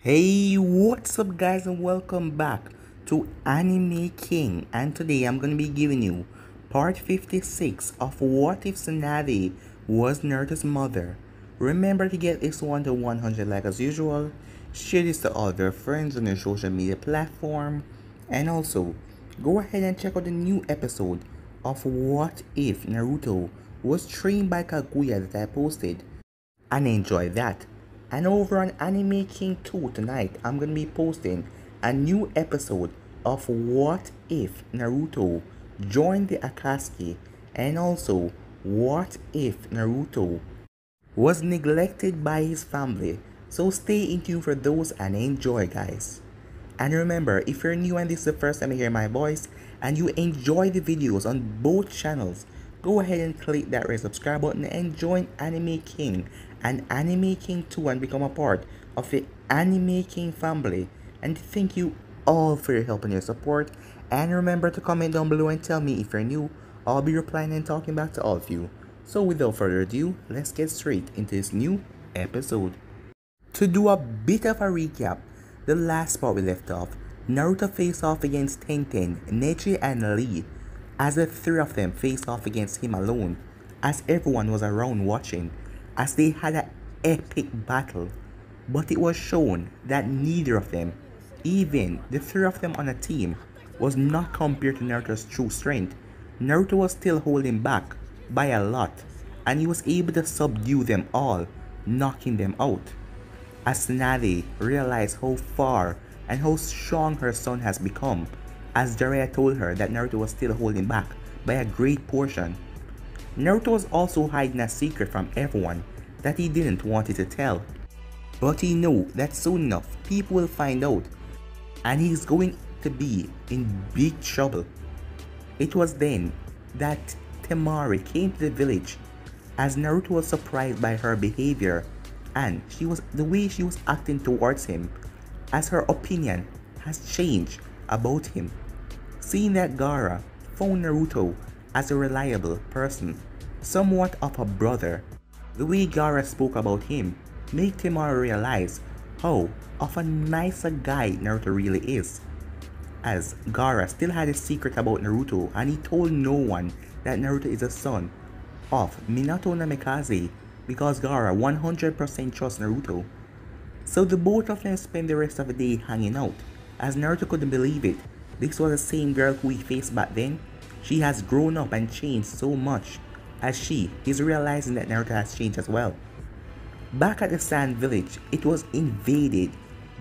Hey, what's up guys and welcome back to Anime King, and today I'm going to be giving you part 56 of What If Tsunade was Naruto's mother. Remember to get this one to 100 like as usual, share this to all your friends on your social media platform, and also go ahead and check out the new episode of What If Naruto was trained by Kaguya that I posted and enjoy that. And over on Anime King 2 tonight, I'm gonna be posting a new episode of What If Naruto joined the Akatsuki, and also What If Naruto was neglected by his family. So stay in tune for those and enjoy, guys. And remember, if you're new and this is the first time you hear my voice and you enjoy the videos on both channels, go ahead and click that red subscribe button and join Anime King and Anime King 2 and become a part of the Anime King family. And thank you all for your help and your support. And remember to comment down below and tell me if you're new. I'll be replying and talking back to all of you. So without further ado, let's get straight into this new episode. To do a bit of a recap, the last part we left off, Naruto faced off against Tenten, Neji and Lee, as the three of them faced off against him alone, as everyone was around watching, as they had an epic battle. But it was shown that neither of them, even the three of them on a team, was not compared to Naruto's true strength. Naruto was still holding back by a lot, and he was able to subdue them all, knocking them out. As Tsunade realized how far and how strong her son has become, as Jiraiya told her that Naruto was still holding back by a great portion. Naruto was also hiding a secret from everyone that he didn't want it to tell. But he knew that soon enough people will find out, and he's going to be in big trouble. It was then that Temari came to the village, as Naruto was surprised by her behavior and the way she was acting towards him, as her opinion has changed about him. Seeing that Gaara found Naruto as a reliable person, somewhat of a brother, the way Gaara spoke about him made Temari realize how of a nicer guy Naruto really is. As Gaara still had a secret about Naruto, and he told no one that Naruto is a son of Minato Namikaze, because Gaara 100% trusts Naruto. So the both of them spent the rest of the day hanging out, as Naruto couldn't believe it. This was the same girl who he faced back then. She has grown up and changed so much, as she is realizing that Naruto has changed as well. Back at the Sand Village, it was invaded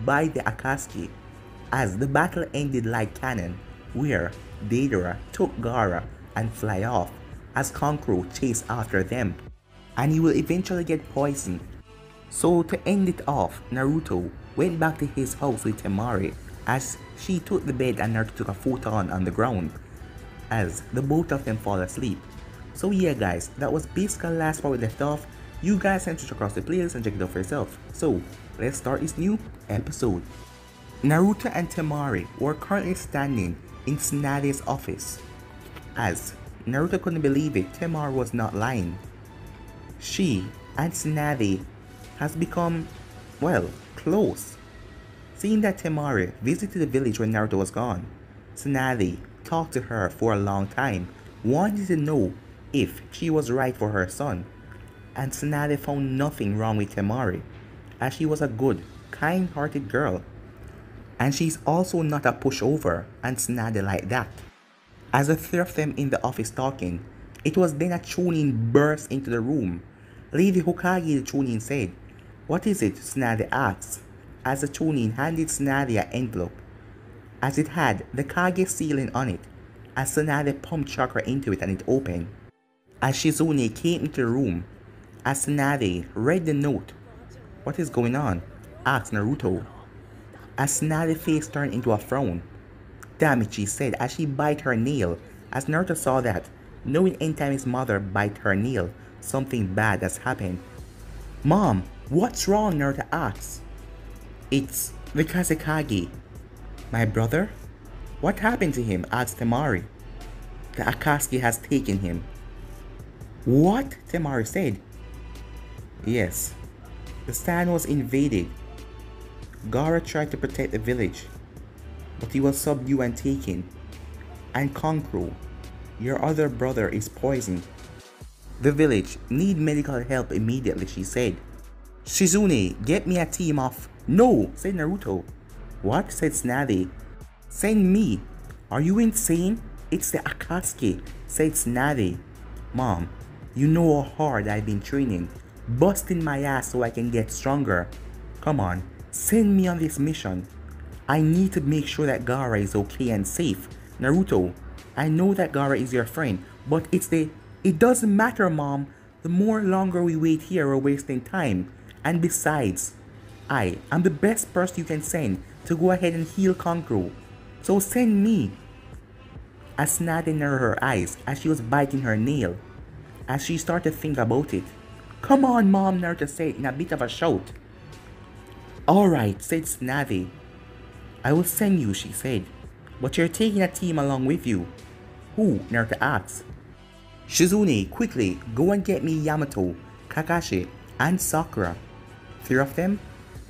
by the Akatsuki, as the battle ended like canon, where Deidara took Gaara and fly off, as Kankuro chased after them, and he will eventually get poisoned. So to end it off, Naruto went back to his house with Temari, as she took the bed and Naruto took a futon on the ground, as the both of them fall asleep. So yeah guys, that was basically the last part we left off. You guys can switch across the playlist and check it out for yourself. So let's start this new episode. Naruto and Temari were currently standing in Tsunade's office. As Naruto couldn't believe it, Temari was not lying. She and Tsunade has become, well, close. Seeing that Temari visited the village when Naruto was gone, Tsunade talked to her for a long time, wanting to know if she was right for her son. And Tsunade found nothing wrong with Temari, as she was a good, kind-hearted girl. And she's also not a pushover, and Tsunade like that. As the three of them in the office talking, it was then a Chunin burst into the room. Lady Hokage the Chunin said, "What is it?" Tsunade asked, as the Chunin handed Tsunade an envelope, as it had the Kage sealing on it, as Tsunade pumped chakra into it and it opened. As Shizune came into the room, as Tsunade read the note. "What is going on?" asked Naruto, as Tsunade's face turned into a frown. "Damn it," she said as she bit her nail, as Naruto saw that, knowing anytime his mother bite her nail, something bad has happened. "Mom, what's wrong?" Naruto asks. "It's the Kazekage." "My brother? What happened to him?" asked Temari. "The Akatsuki has taken him." "What?" Temari said. "Yes, the stand was invaded. Gaara tried to protect the village, but he was subdued and taken. And Kankuro, your other brother is poisoned. The village need medical help immediately, she said. Shizune, get me a team of... No, said Naruto. What? Said Tsunade. Send me. Are you insane? It's the Akatsuki, said Tsunade. Mom, you know how hard I've been training, busting my ass so I can get stronger. Come on, send me on this mission. I need to make sure that Gaara is okay and safe. Naruto, I know that Gaara is your friend, but it doesn't matter, Mom. The more longer we wait here, we're wasting time. And besides, I am the best person you can send to go ahead and heal Kankuro. So send me. As Tsunade narrowed her eyes as she was biting her nail, as she started to think about it. Come on, Mom, Naruto said in a bit of a shout. Alright, said Tsunade. I will send you, she said. But you're taking a team along with you. Who? Naruto asked. Shizune, quickly, go and get me Yamato, Kakashi, and Sakura. 3 of them?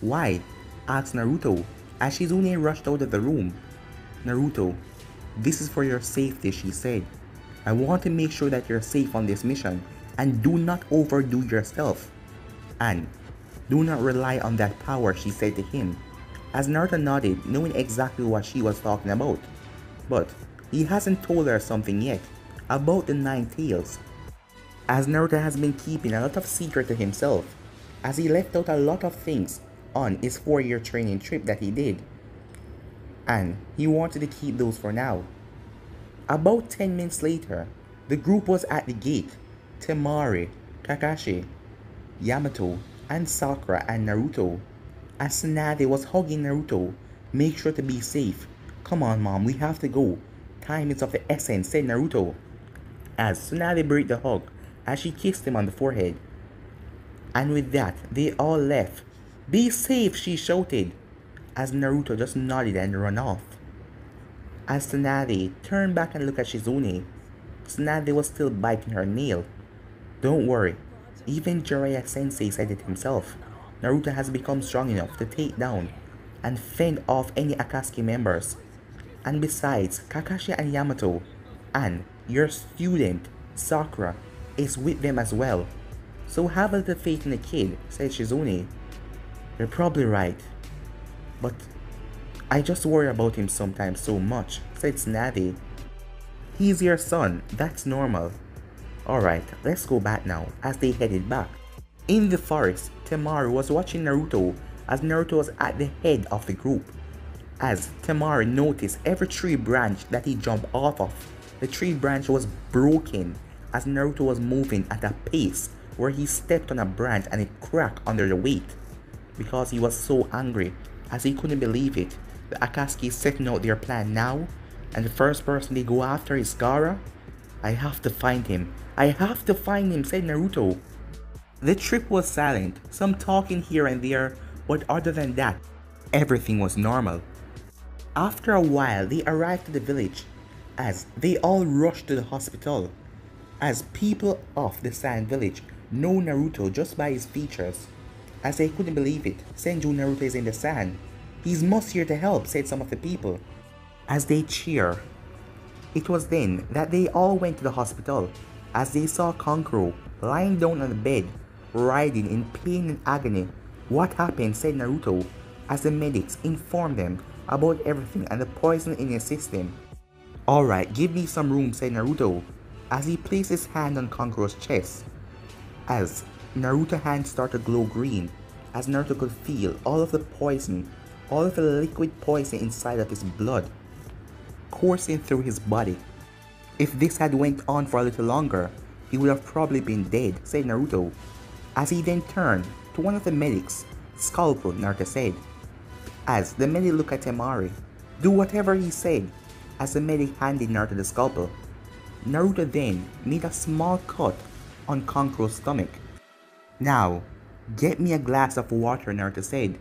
Why? Asked Naruto as Shizune rushed out of the room. Naruto, this is for your safety, she said. I want to make sure that you're safe on this mission and do not overdo yourself. And do not rely on that power, she said to him. As Naruto nodded, knowing exactly what she was talking about. But he hasn't told her something yet about the 9 tails. As Naruto has been keeping a lot of secret to himself, as he left out a lot of things on his 4-year training trip that he did. And he wanted to keep those for now. About 10 minutes later, the group was at the gate. Temari, Kakashi, Yamato, and Sakura and Naruto. As Tsunade was hugging Naruto, make sure to be safe. Come on, Mom, we have to go. Time is of the essence, said Naruto. As Tsunade breathed the hug, as she kissed him on the forehead. And with that, they all left. Be safe, she shouted, as Naruto just nodded and ran off. As Tsunade turned back and looked at Shizune, Tsunade was still biting her nail. Don't worry, even Jiraiya Sensei said it himself. Naruto has become strong enough to take down and fend off any Akatsuki members. And besides, Kakashi and Yamato and your student, Sakura, is with them as well. So have a little faith in the kid, said Shizune. You're probably right, but I just worry about him sometimes so much, said Tsunade. He's your son, that's normal. Alright, let's go back now, as they headed back. In the forest, Temari was watching Naruto as Naruto was at the head of the group. As Temari noticed every tree branch that he jumped off of, the tree branch was broken as Naruto was moving at a pace where he stepped on a branch and it cracked under the weight. Because he was so angry, as he couldn't believe it, the Akatsuki is setting out their plan now, and the first person they go after is Gaara? I have to find him. I have to find him, said Naruto. The trip was silent, some talking here and there, but other than that, everything was normal. After a while, they arrived to the village, as they all rushed to the hospital. As people of the Sand Village know Naruto just by his features. As they couldn't believe it, Senju Naruto is in the sand. He's most here to help, said some of the people. As they cheer. It was then that they all went to the hospital, as they saw Kankuro lying down on the bed, writhing in pain and agony. What happened, said Naruto, as the medics informed them about everything and the poison in his system. Alright, give me some room, said Naruto, as he placed his hand on Kankuro's chest. As Naruto's hand started to glow green, as Naruto could feel all of the poison, all of the liquid poison inside of his blood, coursing through his body. If this had went on for a little longer, he would have probably been dead, said Naruto, as he then turned to one of the medics. Scalpel, Naruto said, as the medic looked at Temari. Do whatever he said, as the medic handed Naruto the scalpel. Naruto then made a small cut on Kankuro's stomach. Now, get me a glass of water, Naruto said.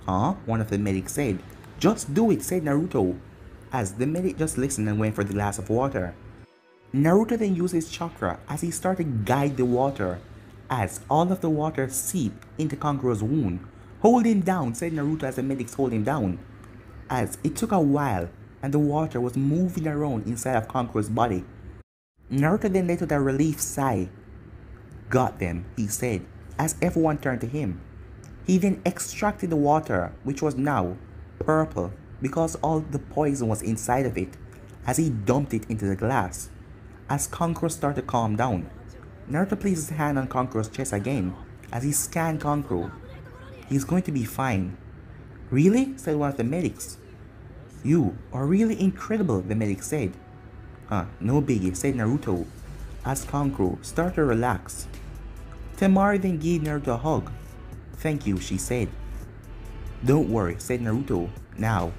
Huh? One of the medics said. Just do it, said Naruto, as the medic just listened and went for the glass of water. Naruto then used his chakra as he started to guide the water, as all of the water seeped into Kankuro's wound, Hold him down, said Naruto as the medics hold him down. As it took a while and the water was moving around inside of Kankuro's body. Naruto then let out a relief sigh. Got them, he said, as everyone turned to him. He then extracted the water, which was now purple because all the poison was inside of it, as he dumped it into the glass. As Kankuro started to calm down, Naruto placed his hand on Kankuro's chest again as he scanned Kankuro. He's going to be fine. Really? Said one of the medics. You are really incredible, the medic said. No biggie, said Naruto, as Kankuro started to relax. Temari then gave Naruto a hug. Thank you, she said. Don't worry, said Naruto. Now,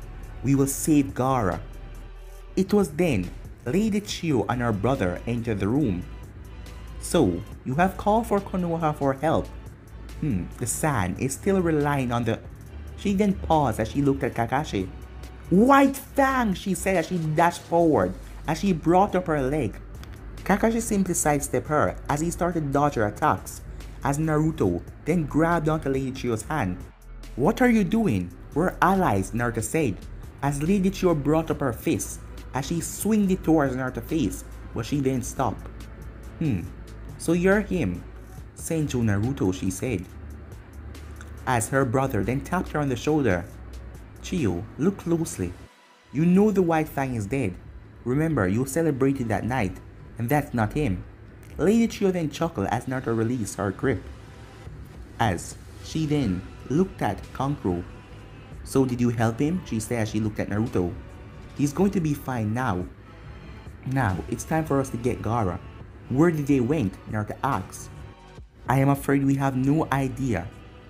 we will save Gaara. It was then Lady Chiyo and her brother entered the room. So, you have called for Konoha for help. The sand is still relying on the... She then paused as she looked at Kakashi. White Fang, she said as she dashed forward as she brought up her leg. Kakashi simply sidestepped her as he started dodging her attacks, as Naruto then grabbed onto Lady Chiyo's hand. What are you doing? We're allies, Naruto said, as Lady Chiyo brought up her fist as she swinged it towards Naruto's face, but she then stopped. So you're him, Senju Naruto, she said, as her brother then tapped her on the shoulder. Chiyo, look closely. You know the White Fang is dead. Remember, you celebrated that night, and that's not him. Lady Chiyo then chuckled as Naruto released her grip, as she then looked at Kankuro. So did you help him? She said as she looked at Naruto. He's going to be fine now. Now, it's time for us to get Gaara. Where did they went? Naruto asked. I am afraid we have no idea,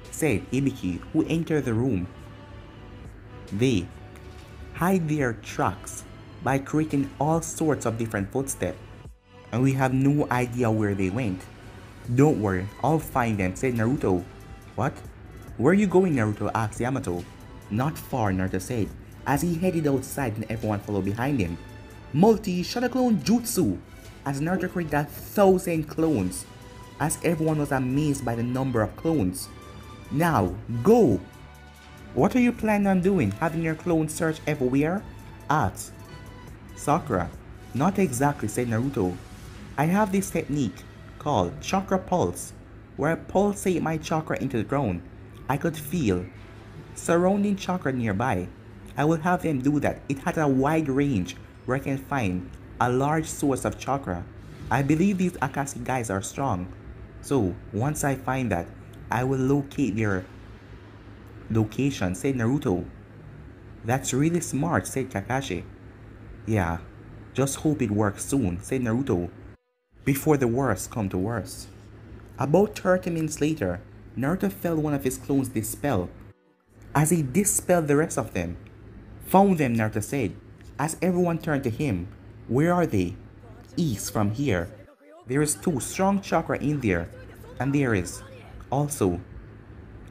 said Ibiki, who entered the room. They hide their tracks by creating all sorts of different footsteps, and we have no idea where they went. Don't worry, I'll find them, said Naruto. What? Where are you going, Naruto? Asked Yamato. Not far, Naruto said, as he headed outside and everyone followed behind him. Multi-Shadow Clone Jutsu, as Naruto created 1,000 clones, as everyone was amazed by the number of clones. Now, go! What are you planning on doing? Having your clones search everywhere? Asked Sakura. Not exactly, said Naruto. I have this technique called Chakra Pulse, where I pulsate my chakra into the ground. I could feel surrounding chakra nearby. I will have them do that. It has a wide range where I can find a large source of chakra. I believe these Akashi guys are strong. So, once I find that, I will locate their location, said Naruto. That's really smart, said Kakashi. Yeah, just hope it works soon, said Naruto, before the worst come to worst. About 30 minutes later, Naruto felt one of his clones dispel. As he dispelled the rest of them, found them, Naruto said, as everyone turned to him. Where are they? East from here. There is 2 strong chakra in there, and there is also,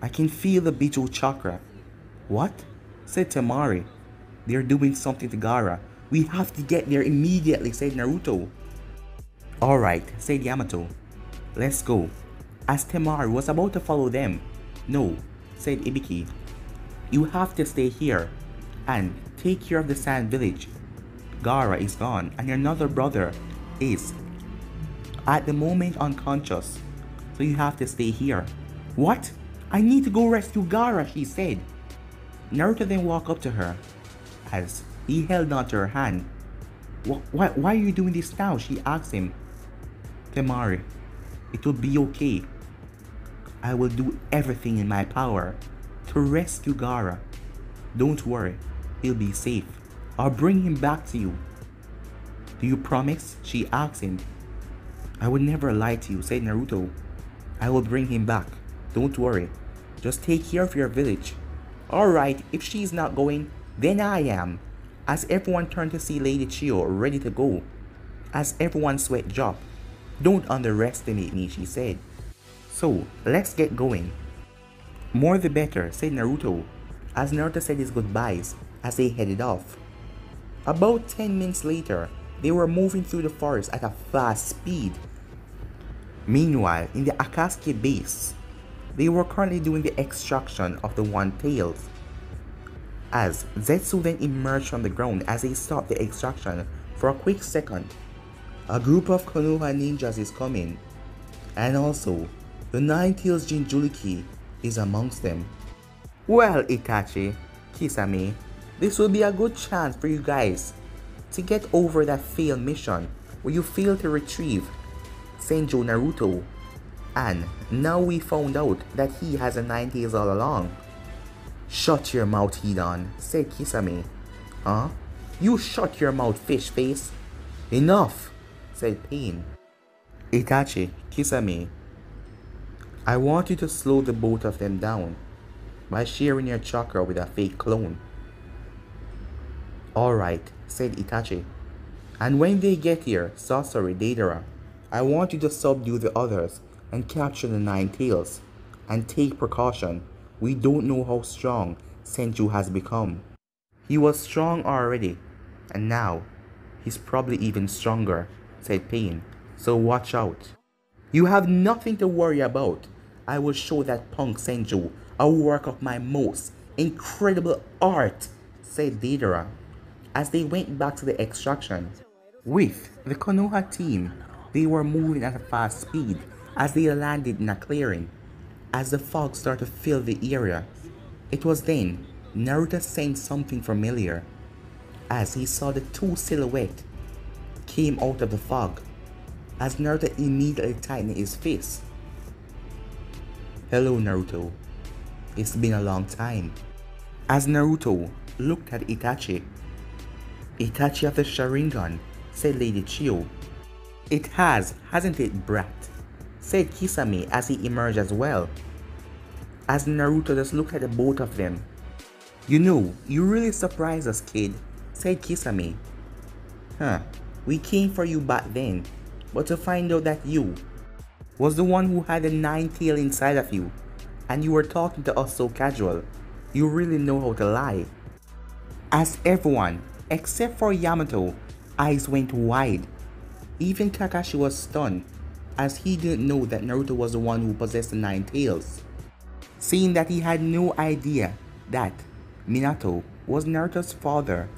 I can feel the Biju chakra. What? Said Temari. They're doing something to Gaara. We have to get there immediately, said Naruto. Alright, said Yamato. Let's go. As Temari was about to follow them. No, said Ibiki. You have to stay here and take care of the Sand Village. Gaara is gone and your other brother is at the moment unconscious. So you have to stay here. What? I need to go rescue Gaara, she said. Naruto then walked up to her as he held onto her hand. Why are you doing this now? She asked him. Temari, it will be okay. I will do everything in my power to rescue Gaara. Don't worry, he'll be safe. I'll bring him back to you. Do you promise? She asked him. I would never lie to you, said Naruto. I will bring him back. Don't worry. Just take care of your village. Alright, if she's not going, then I am. As everyone turned to see Lady Chiyo ready to go. As everyone's sweat dropped. Don't underestimate me, she said. So, let's get going. More the better, said Naruto, as Naruto said his goodbyes as they headed off. About 10 minutes later, they were moving through the forest at a fast speed. Meanwhile, in the Akatsuki base, They were currently doing the extraction of the One Tails. As Zetsu then emerged from the ground as they stopped the extraction for a quick second. A group of Konoha ninjas is coming, and also the Nine Tails Jinchuriki is amongst them. Well, Itachi, Kisame, this will be a good chance for you guys to get over that failed mission where you failed to retrieve Senju Naruto, and now we found out that he has a Nine Tails all along. Shut your mouth, Hidan, said Kisame. Huh? You shut your mouth, fish face. Enough, said Pain. Itachi, Kisame, I want you to slow the both of them down by sharing your chakra with a fake clone. Alright, said Itachi. And when they get here, Sasori, Deidara, I want you to subdue the others and capture the Nine Tails. And take precaution. We don't know how strong Senju has become. He was strong already, and now he's probably even stronger, said Pain. So watch out. You have nothing to worry about. I will show that punk Senju a work of my most incredible art, said Deidara, as they went back to the extraction. With the Konoha team, they were moving at a fast speed as they landed in a clearing. As the fog started to fill the area, it was then Naruto sensed something familiar as he saw the two silhouettes came out of the fog, as Naruto immediately tightened his fist. Hello, Naruto. It's been a long time. As Naruto looked at Itachi, Itachi of the Sharingan, said Lady Chiyo. It has, hasn't it, brat? Said Kisame as he emerged as well. As Naruto just looked at the both of them. You know, you really surprised us, kid, said Kisame. Huh, we came for you back then, but to find out that you was the one who had a nine tail inside of you, and you were talking to us so casual, you really know how to lie. As everyone, except for Yamato, eyes went wide. Even Kakashi was stunned, as he didn't know that Naruto was the one who possessed the nine tails. Seeing that he had no idea that Minato was Naruto's father,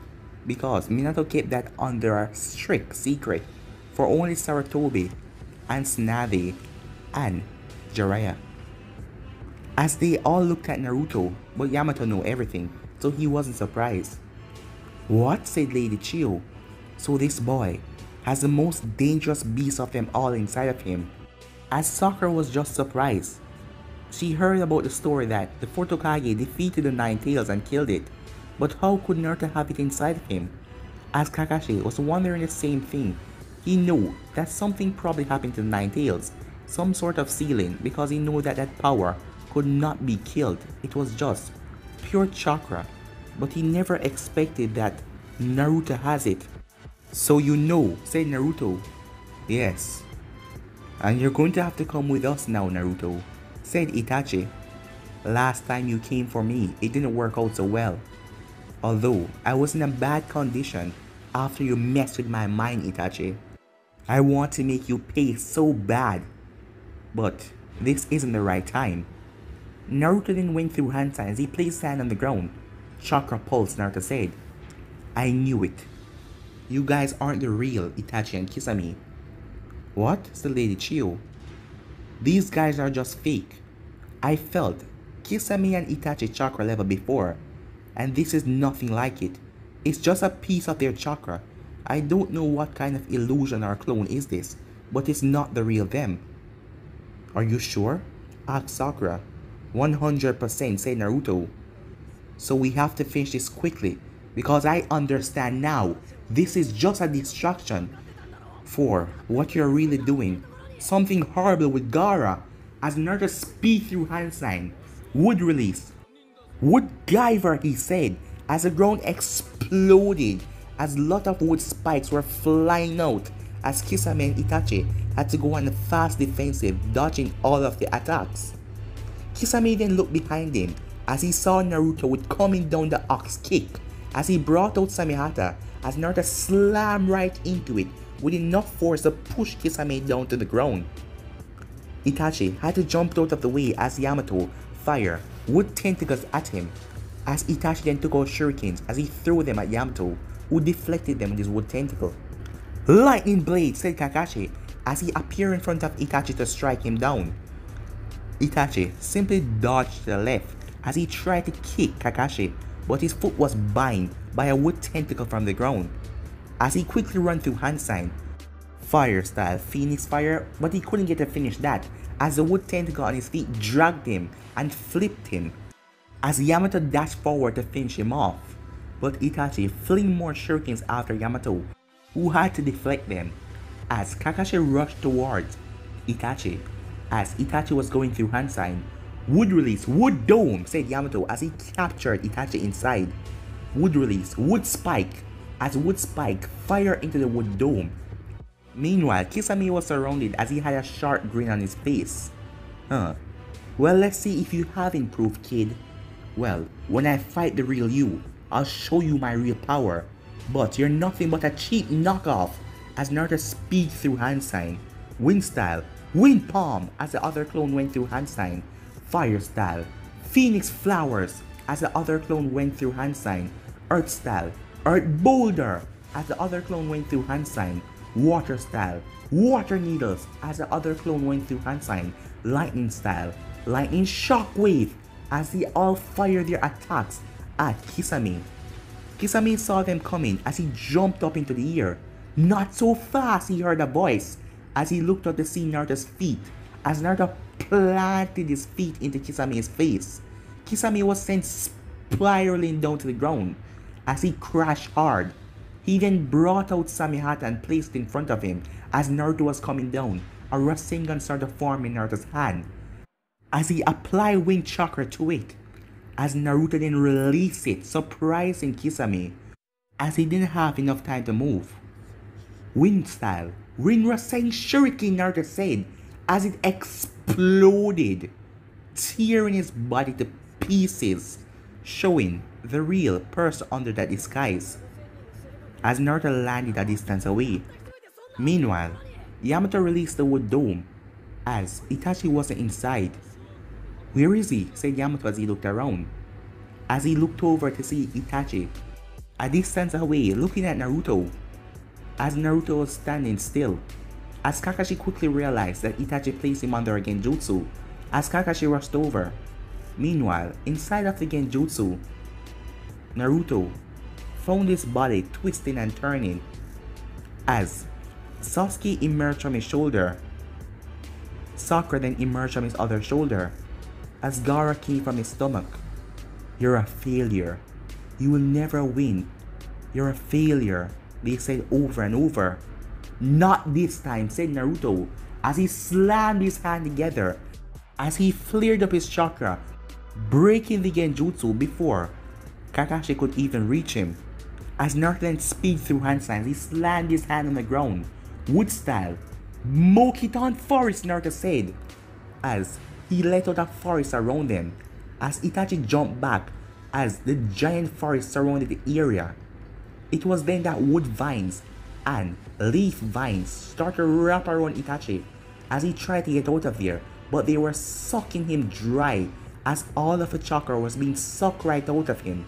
because Minato kept that under a strict secret for only Sarutobi and Tsunade and Jiraiya. As they all looked at Naruto, but Yamato knew everything, so he wasn't surprised. What? Said Lady Chiyo. So this boy has the most dangerous beast of them all inside of him. As Sakura was just surprised. She heard about the story that the fourth Hokage defeated the Nine Tails and killed it, but how could Naruto have it inside of him? As Kakashi was wondering the same thing, he knew that something probably happened to the Nine Tails, some sort of sealing, because he knew that that power could not be killed. It was just pure chakra, but he never expected that Naruto has it. So you know, said Naruto. Yes. And you're going to have to come with us now, Naruto, said Itachi. Last time you came for me, it didn't work out so well. Although I was in a bad condition after you messed with my mind, Itachi. I want to make you pay so bad. But this isn't the right time. Naruto then went through hand signs. He placed sand on the ground. Chakra pulse, Naruto said. I knew it. You guys aren't the real Itachi and Kisame. What? Said Lady Chiyo. These guys are just fake. I felt Kisame and Itachi chakra level before, and this is nothing like it. It's just a piece of their chakra. I don't know what kind of illusion or clone is this, but it's not the real them. Are you sure? Asked Sakura. 100%, said Naruto. So we have to finish this quickly, because I understand now this is just a distraction for what you're really doing. Something horrible with Gaara, as Naruto speed through hand sign. Wood release. Wood Guyver, he said, as the ground exploded, as a lot of wood spikes were flying out, as Kisame and Itachi had to go on a fast defensive, dodging all of the attacks. Kisame then looked behind him, as he saw Naruto with coming down the ox kick, as he brought out Samehata, as Naruto slammed right into it, with enough force to push Kisame down to the ground. Itachi had to jump out of the way as Yamato fired wood tentacles at him, as Itachi then took out shurikens as he threw them at Yamato, who deflected them with his wood tentacle. "Lightning blade," said Kakashi as he appeared in front of Itachi to strike him down. Itachi simply dodged to the left as he tried to kick Kakashi, but his foot was bound by a wood tentacle from the ground. As he quickly ran through hand sign, fire style Phoenix Fire, but he couldn't get to finish that as the wood tentacle on his feet dragged him and flipped him as Yamato dashed forward to finish him off, but Itachi flinged more shurikens after Yamato, who had to deflect them as Kakashi rushed towards Itachi. As Itachi was going through hand sign, "Wood release, wood dome," said Yamato as he captured Itachi inside. Wood release, wood spike, as wood spike fired into the wood dome. Meanwhile, Kisame was surrounded as he had a sharp grin on his face. Well, let's see if you have improved, kid. Well, when I fight the real you, I'll show you my real power. But you're nothing but a cheap knockoff, as Naruto speeds through hand sign. Wind style, wind palm, as the other clone went through hand sign. Fire style, phoenix flowers, as the other clone went through hand sign. Earth style, earth boulder, as the other clone went through hand sign. Water style, water needles, as the other clone went through hand sign. Lightning style, lightning shockwave, as they all fired their attacks at Kisame. Kisame saw them coming as he jumped up into the air. "Not so fast," he heard a voice as he looked up to see Naruto's feet, as Naruto planted his feet into Kisame's face. Kisame was sent spiraling down to the ground as he crashed hard. He then brought out Samehata and placed it in front of him as Naruto was coming down. A Rasengan started to form in Naruto's hand as he applied wind chakra to it, as Naruto then released it, surprising Kisame as he didn't have enough time to move. Wind style, Rin Rasen Shuriken, Naruto said as it exploded, tearing his body to pieces, showing the real person under that disguise as Naruto landed a distance away. Meanwhile, Yamato released the wood dome as Itachi wasn't inside. "Where is he?" said Yamato as he looked around. As he looked over to see Itachi a distance away looking at Naruto, as Naruto was standing still, as Kakashi quickly realized that Itachi placed him under a genjutsu, as Kakashi rushed over. Meanwhile, inside of the genjutsu, Naruto found his body twisting and turning as Sasuke emerged from his shoulder. Sakura then emerged from his other shoulder as Gaara came from his stomach. "You're a failure. You will never win. You're a failure," they said over and over. "Not this time," said Naruto as he slammed his hand together as he flared up his chakra, breaking the genjutsu before Kakashi could even reach him. As Naruto then speed through hand signs, he slammed his hand on the ground. Wood style, Mokiton Forest, Naruto said as he let out a forest around them as Itachi jumped back as the giant forest surrounded the area. It was then that wood vines and leaf vines started to wrap around Itachi as he tried to get out of there, but they were sucking him dry as all of the chakra was being sucked right out of him.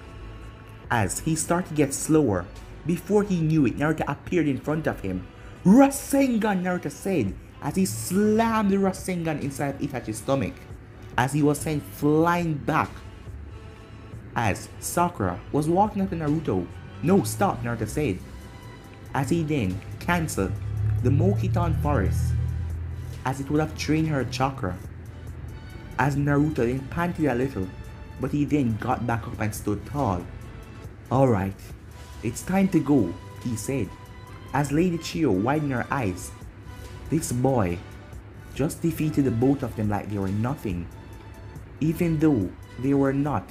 As he started to get slower, before he knew it, Naruto appeared in front of him. "Rasengan," Naruto said as he slammed the Rasengan inside Itachi's stomach as he was sent flying back. As Sakura was walking up to Naruto, "No, stop," Naruto said as he then cancelled the Mokiton Forest as it would have drained her chakra. As Naruto then panted a little, but he then got back up and stood tall. "Alright, it's time to go," he said as Lady Chiyo widened her eyes. This boy just defeated the both of them like they were nothing, even though they were not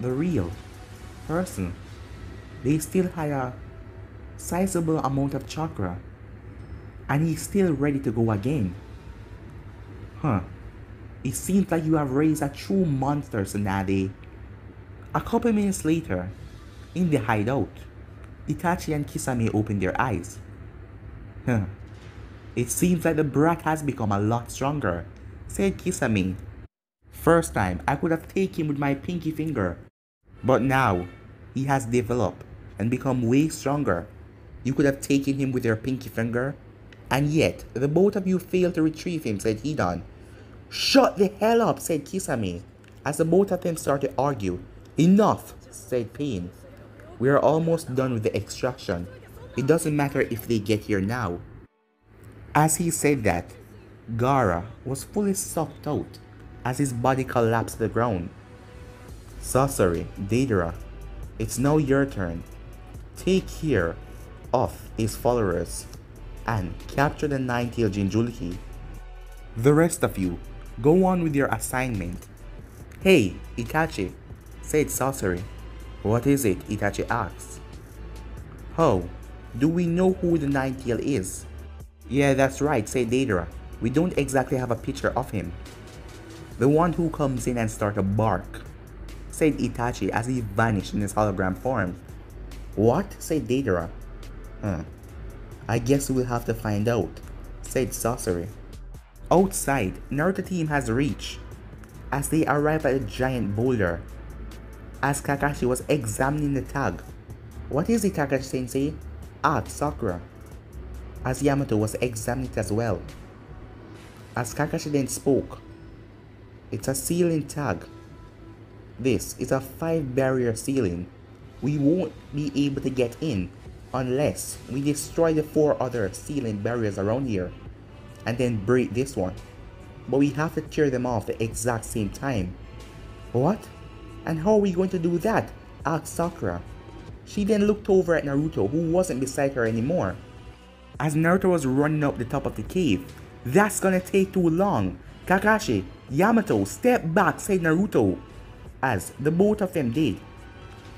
the real person. They still had a sizable amount of chakra, and he's still ready to go again. It seems like you have raised a true monster, Tsunade. A couple minutes later, in the hideout, Itachi and Kisame opened their eyes. It seems like the brat has become a lot stronger, said Kisame. First time, I could have taken him with my pinky finger. But now, he has developed and become way stronger. You could have taken him with your pinky finger. And yet, the both of you failed to retrieve him, said Hidan. Shut the hell up, said Kisame, as the both of them started to argue. Enough, said Pain. We are almost done with the extraction. It doesn't matter if they get here now. As he said that, Gaara was fully sucked out as his body collapsed to the ground. Sasori, Deidara, it's now your turn. Take care of his followers and capture the nine-tailed Jinchuriki. The rest of you, go on with your assignment. Hey, Itachi, said Sasori. What is it? Itachi asked. How? Do we know who the nine-tail is? Yeah, that's right, said Deidara. We don't exactly have a picture of him. The one who comes in and starts to bark, said Itachi as he vanished in his hologram form. What? Said Deidara. I guess we'll have to find out, said Sasori. Outside, Naruto team has reached as they arrive at a giant boulder. As Kakashi was examining the tag. What is it, Kakashi-sensei? Asked Sakura. As Yamato was examining it as well. As Kakashi then spoke. It's a ceiling tag. This is a 5-barrier ceiling. We won't be able to get in unless we destroy the 4 other ceiling barriers around here and then break this one. But we have to tear them off at the exact same time. What? And how are we going to do that? Asked Sakura. She then looked over at Naruto, who wasn't beside her anymore. As Naruto was running up the top of the cave. That's gonna take too long. Kakashi, Yamato, step back, said Naruto. As the both of them did.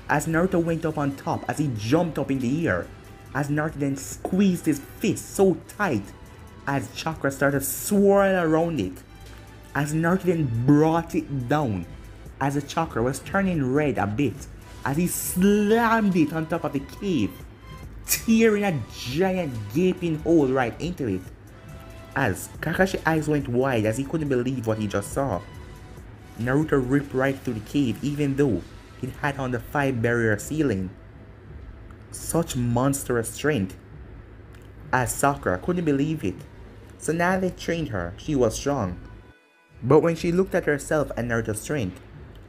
As Naruto went up on top, as he jumped up in the air. As Naruto then squeezed his fist so tight. As chakra started swirling around it. As Naruto then brought it down. As the chakra was turning red a bit. As he slammed it on top of the cave. Tearing a giant gaping hole right into it. As Kakashi's eyes went wide as he couldn't believe what he just saw. Naruto ripped right through the cave even though it had on the 5-barrier ceiling. Such monstrous strength. As Sakura couldn't believe it. So now they trained her, she was strong. But when she looked at herself and Naruto's strength,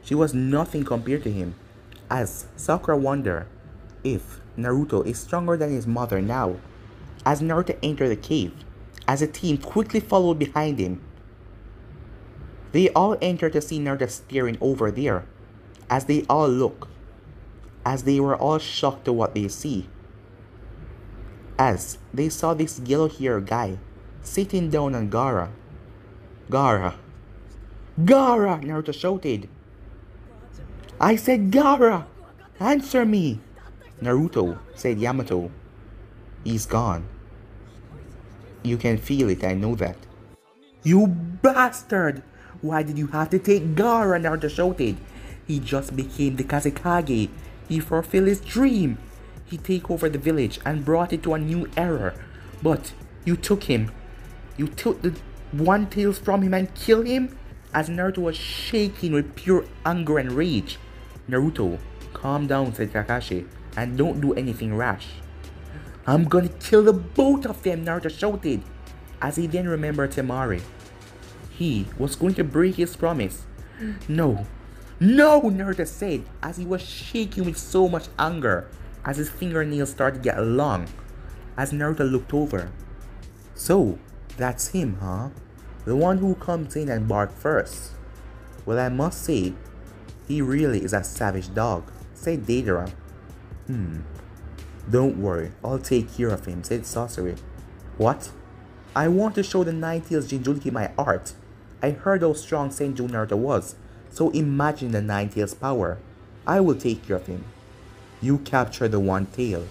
she was nothing compared to him. As Sakura wondered if Naruto is stronger than his mother now. As Naruto entered the cave, as the team quickly followed behind him. They all entered to see Naruto staring over there. As they all look. As they were all shocked to what they see. As they saw this yellow-haired guy sitting down on Gaara. Gaara! Gaara! Naruto shouted. I said Gaara! Answer me! Naruto, said Yamato. He's gone. You can feel it, I know that. You bastard! Why did you have to take Gaara? Naruto shouted. He just became the Kazekage. He fulfilled his dream. He took over the village and brought it to a new era. But you took him. You took the One Tails from him and killed him? As Naruto was shaking with pure anger and rage. Naruto, calm down, said Kakashi, and don't do anything rash. I'm gonna kill the both of them, Naruto shouted, as he then remembered Temari. He was going to break his promise. No, no, Naruto said, as he was shaking with so much anger, as his fingernails started to get long, as Naruto looked over. So, that's him, huh? The one who comes in and barks first. Well, I must say, he really is a savage dog, said Deidara. Don't worry, I'll take care of him, said Sasori. What? I want to show the Nine-Tails Jinchuriki my art. I heard how strong Senju Naruto was, so imagine the Nine-Tails power. I will take care of him. You capture the One Tail.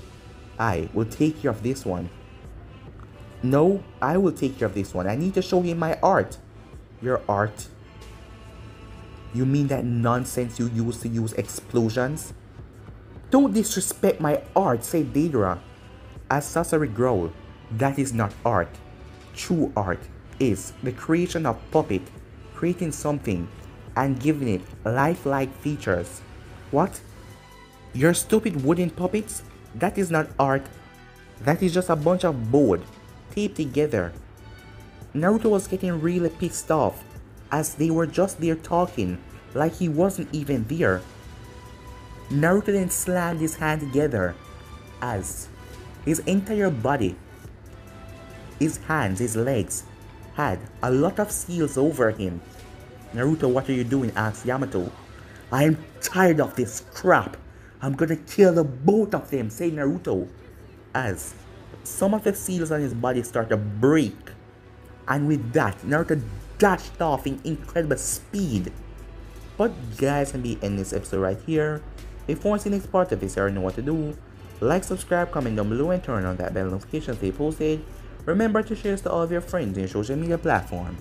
I will take care of this one. No, I will take care of this one. I need to show him my art. Your art? You mean that nonsense you used to use explosions? Don't disrespect my art, said Deidara. As Sasori growled, that is not art. True art is the creation of puppet creating something and giving it lifelike features. What? Your stupid wooden puppets? That is not art. That is just a bunch of board taped together. Naruto was getting really pissed off as they were just there talking like he wasn't even there. Naruto then slammed his hand together as his entire body, his hands, his legs, had a lot of seals over him. Naruto, what are you doing? Asked Yamato. I am tired of this crap. I'm gonna kill the both of them, said Naruto, as some of the seals on his body start to break. And with that, Naruto dashed off in incredible speed. But guys, I'm gonna end this episode right here. If you want to see the next part of this, you already know what to do. Like, subscribe, comment down below, and turn on that bell notification so they posted. Remember to share this to all of your friends in your social media platform.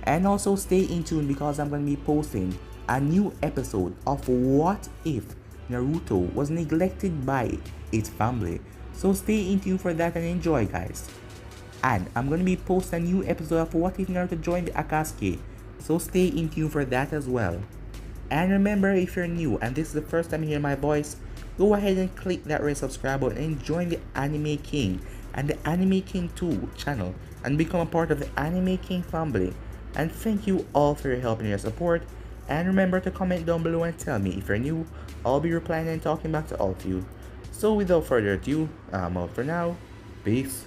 And also stay in tune because I'm going to be posting a new episode of What If Naruto Was Neglected by Its Family. So stay in tune for that and enjoy, guys. And I'm going to be posting a new episode of What If Naruto Joined the Akatsuki. So stay in tune for that as well. And remember, if you're new and this is the first time you hear my voice, go ahead and click that red subscribe button and join the Anime King and the Anime King 2 channel and become a part of the Anime King family. And thank you all for your help and your support. And remember to comment down below and tell me if you're new. I'll be replying and talking back to all of you. So without further ado, I'm out for now. Peace.